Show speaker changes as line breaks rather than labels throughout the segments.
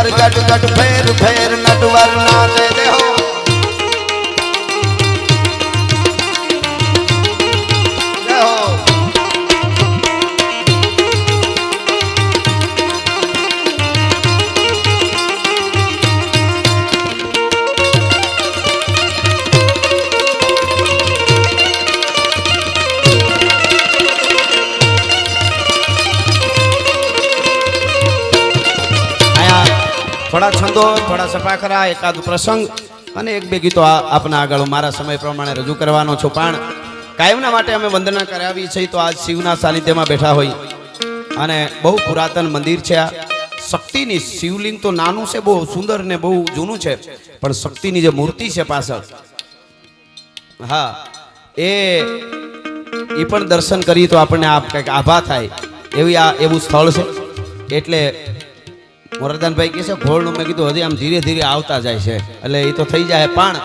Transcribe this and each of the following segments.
भर गट गट फेर फेर नटवर नाचे देहो थोड़ा छंदो थोड़ा सपाखरा एकाद प्रसंग અને એક બે ગીતો આપના આગળ મારા સમય પ્રમાણે રજૂ કરવાનો છું પણ કાયમના માટે અમે વંદના કરાવી છે તો આજ શિવના સાનિધ્યમાં બેઠા હોય અને બહુ પુરાતન મંદિર છે આ શક્તિની શિવલિંગ તો નાનું છે બહુ સુંદર ને બહુ જૂનું છે પણ શક્તિની જે મૂર્તિ છે પાછળ હા એ પણ દર્શન કરી તો આપણને કંઈક આભા થાય એવું સ્થળ છે એટલે મોરદાનભાઈ કહે છે ઘોડનું મેં કીધું હજી આમ ધીરે ધીરે આવતા જાય છે એટલે એ તો થઈ જાય પણ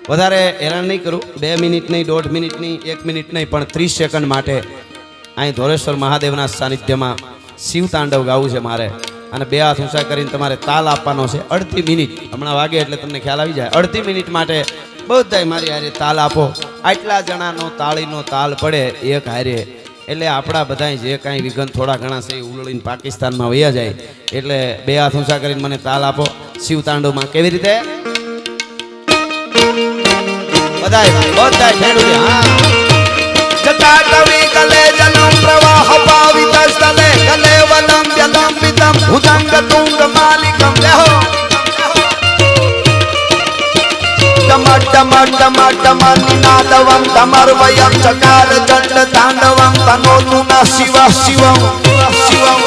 વધારે હેરાન નહીં કરું 2 મિનિટ નહીં 1.5 મિનિટ નહીં 1 મિનિટ નહીં પણ 30 સેકન્ડ માટે અહીં ધોળેશ્વર મહાદેવના સાનિધ્યમાં શિવ તાંડવ ગાવું છે મારે અને 2 હાથ ઊંચા કરીને તમારે તાલ આપવાનો છે અડધી મિનિટ હમણાં વાગે એટલે તમને ખ્યાલ આવી જાય અડધી મિનિટ માટે બધાય મારી હારે તાલ આપો આટલા જણાનો તાળીનો તાલ પડે એક હારે એટલે આપણા બધા જે કાંઈ વિઘન થોડા ઘણા છે ઉલળીને પાકિસ્તાનમાં વયા જાય એટલે 2 હાથ ઊંચા કરીને મને તાલ આપો શિવ તાંડવમાં કેવી રીતે બધાય ખેડૂત હા જટાટવી કલે જલમ પ્રવાહ પાવિત સ્થલે કલે વલમ જલમ વિતમ ભુજંગ તુંગ માલિકમ લેહો टमट टमट टमट टमट निनादवं तमर्वयं चकार दंड तांडवं तनोतु न शिव शिवं शिवं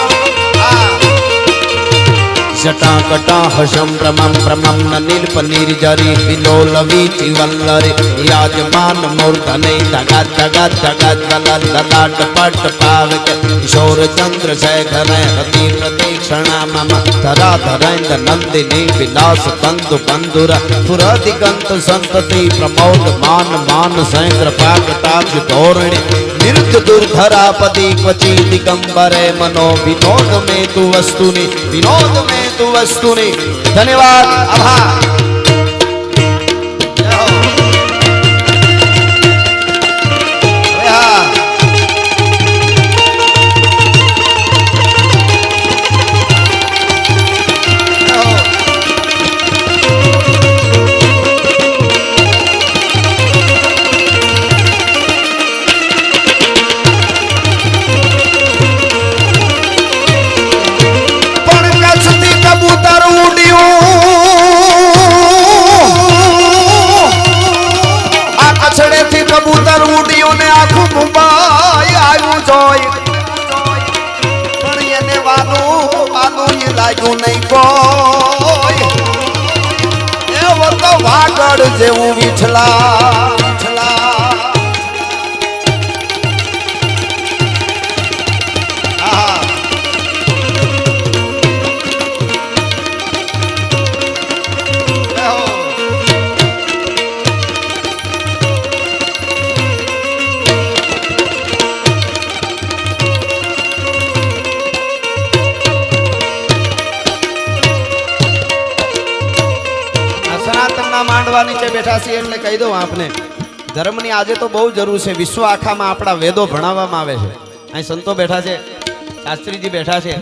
जटाकटा हशं प्रमं प्रमं न नीलप निर्जरी विलोलवी चिवल्लरे याजमान मूर्धने तगत तगत तगत ललत ललाट पट पावक किशोर चंद्र शेखर रति प्रतीक्षणा मम धरा धरेन्द्र नंदिनी विलास बंधु बंधुर पुरदिगंत संतति प्रमोद मान मान सैंद्र पाकटाक्ष धोरणी निर्ज दुर्धरापति क्वचि दिगंबरे मनो विनोद में तु वस्तुनि विनोद में तु वस्तुनि धन्यवाद आभार कबूतर उड़ियों ने आखू मुंबई आयु जोई पण येने वालो वालो ये लागू नहीं कोई ए वो तो वागड़ जेवू विठला विठला માંડવા નીચે બેઠા છીએ એટલે કહી દઉં આપને ધર્મની આજે તો બહુ જરૂર છે વિશ્વ આખામાં આપણા વેદો ભણાવવામાં આવે છે અહીં સંતો બેઠા છે શાસ્ત્રીજી બેઠા છે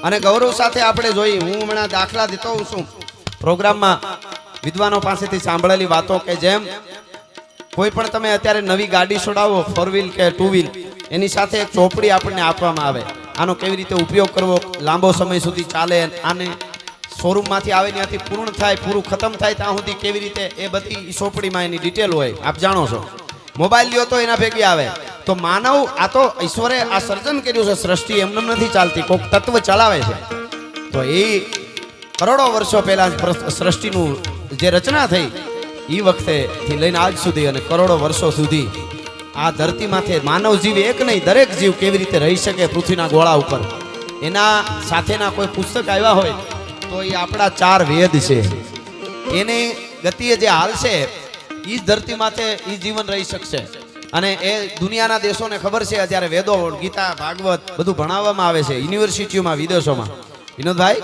અને ગૌરવ સાથે આપણે જોઈ હું હમણાં દાખલા દેતો હોઉં છું પ્રોગ્રામમાં વિદ્વાનો પાસેથી સાંભળેલી વાતો કે જેમ કોઈ પણ તમે અત્યારે નવી ગાડી છોડાવો 4 વ્હીલ કે 2 વ્હીલ એની સાથે એક ચોપડી આપણને આપવામાં આવે આનો કેવી રીતે ઉપયોગ કરવો લાંબો સમય સુધી ચાલે આને શોરૂમમાંથી આવે ત્યાંથી પૂર્ણ થાય પૂરું ખતમ થાય ત્યાં સુધી કેવી રીતે એ બધી ચોપડીમાં એની ડિટેલ હોય આપ જાણો છો મોબાઈલ લ્યો તો એના ભેગી આવે તો માનવ આ તો ઈશ્વરે આ સર્જન કર્યું છે સૃષ્ટિ એમને નથી ચાલતી કોઈક તત્વ ચલાવે છે તો એ કરોડો વર્ષો પહેલા સૃષ્ટિનું જે રચના થઈ એ વખતેથી લઈને આજ સુધી અને કરોડો વર્ષો સુધી આ ધરતીમાંથી માનવ જીવ એક નહીં દરેક જીવ કેવી રીતે રહી શકે પૃથ્વીના ગોળા ઉપર એના સાથેના કોઈ પુસ્તક આવ્યા હોય તો એ આપણા 4 વેદ છે એની ગતિએ જે હાલ છે એ જ ધરતી માથે એ જીવન રહી શકશે અને એ દુનિયાના દેશોને ખબર છે અત્યારે વેદો ગીતા ભાગવત બધું ભણાવવામાં આવે છે યુનિવર્સિટીઓમાં વિદેશોમાં વિનોદભાઈ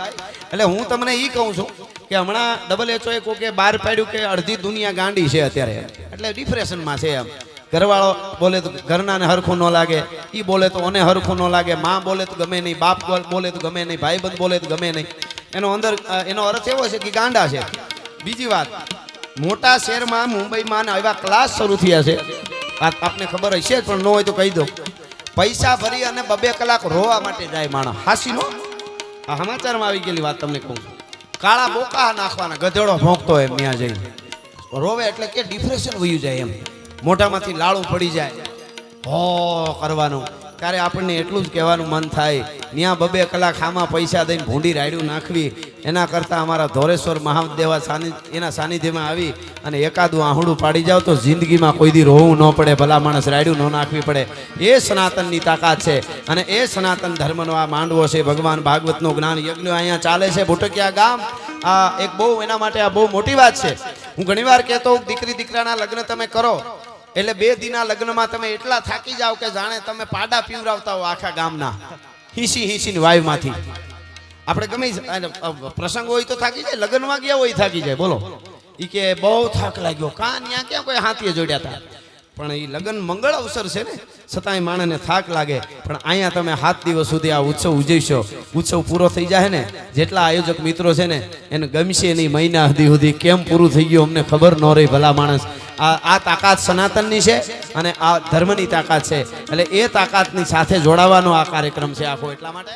એટલે હું તમને એ કહું છું કે હમણાં WHO એ કોકે બહાર પાડ્યું કે અડધી દુનિયા ગાંડી છે અત્યારે, એટલે ડિપ્રેશનમાં છે એમ. ઘરવાળો બોલે તો ઘરનાને હરખું ન લાગે, એ બોલે તો મને હરખું ન લાગે, માં બોલે તો ગમે નહીં, બાપ બોલે તો ગમે નહીં, ભાઈબંધ બોલે તો ગમે નહીં. એનો અર્થ એવો છે કે ગાંડા છે. બીજી વાત, મોટા શહેરમાં મુંબઈમાં એવા ક્લાસ શરૂ થયા છે, આપને ખબર હશે જ, પણ ન હોય તો કહી દો. પૈસા ભરી અને 2 કલાક રોવા માટે જાય માણસ. હાસી નો આ સમાચારમાં આવી ગયેલી વાત તમને કહું. કાળા બોકા નાખવાના, ગધેડો ભોંકતો હોય ત્યાં જઈને રોવે, એટલે કે ડિપ્રેશન વયું જાય એમ. મોઢામાંથી લાળું પડી જાય, હો કરવાનું. ત્યારે આપણને એટલું જ કહેવાનું મન થાય, ત્યાં 2 કલાક આમાં પૈસા દઈને ભૂંડી રાયડું નાખવી, એના કરતાં અમારા ધોરેશ્વર મહાદેવ એના સાનિધ્યમાં આવી અને એકાદું આહુડું પાડી જાવ તો જિંદગીમાં કોઈ દી રોવું ન પડે, ભલા માણસ રાયડું ન નાખવી પડે. એ સનાતનની તાકાત છે અને એ સનાતન ધર્મનો આ માંડવો છે. ભગવાન ભાગવતનું જ્ઞાન યજ્ઞ અહીંયા ચાલે છે ભૂટકિયા ગામ. આ એક બહુ એના માટે આ બહુ મોટી વાત છે. હું ઘણીવાર કહેતો દીકરી દીકરાના લગ્ન તમે કરો એટલે 2 દિના લગ્નમાં તમે એટલા થાકી જાઓ કે જાણે તમે પાડા પીવરાવતા હો આખા ગામના, હિસી વાયુમાંથી. આપણે ગમે પ્રસંગ હોય તો થાકી જાય, લગ્નમાં ગયા હોય થાકી જાય. બોલો, ઈ કે બહુ થાક લાગ્યો, કાં ત્યાં ક્યાં કોઈ હાથીએ જોડ્યા હતા. પણ એ લગ્ન મંગળ અવસર છે ને, છતાંય માણસને થાક લાગે. પણ અહીંયા તમે 7 દિવસ સુધી આ ઉત્સવ ઉજવશો, ઉત્સવ પૂરો થઈ જાય ને, જેટલા આયોજક મિત્રો છે ને એને ગમશે નહીં. મહિના સુધી કેમ પૂરું થઈ ગયું અમને ખબર ન રહી. ભલા માણસ, આ તાકાત સનાતનની છે અને આ ધર્મની તાકાત છે. એટલે એ તાકાતની સાથે જોડાવાનો આ કાર્યક્રમ છે આખો. એટલા માટે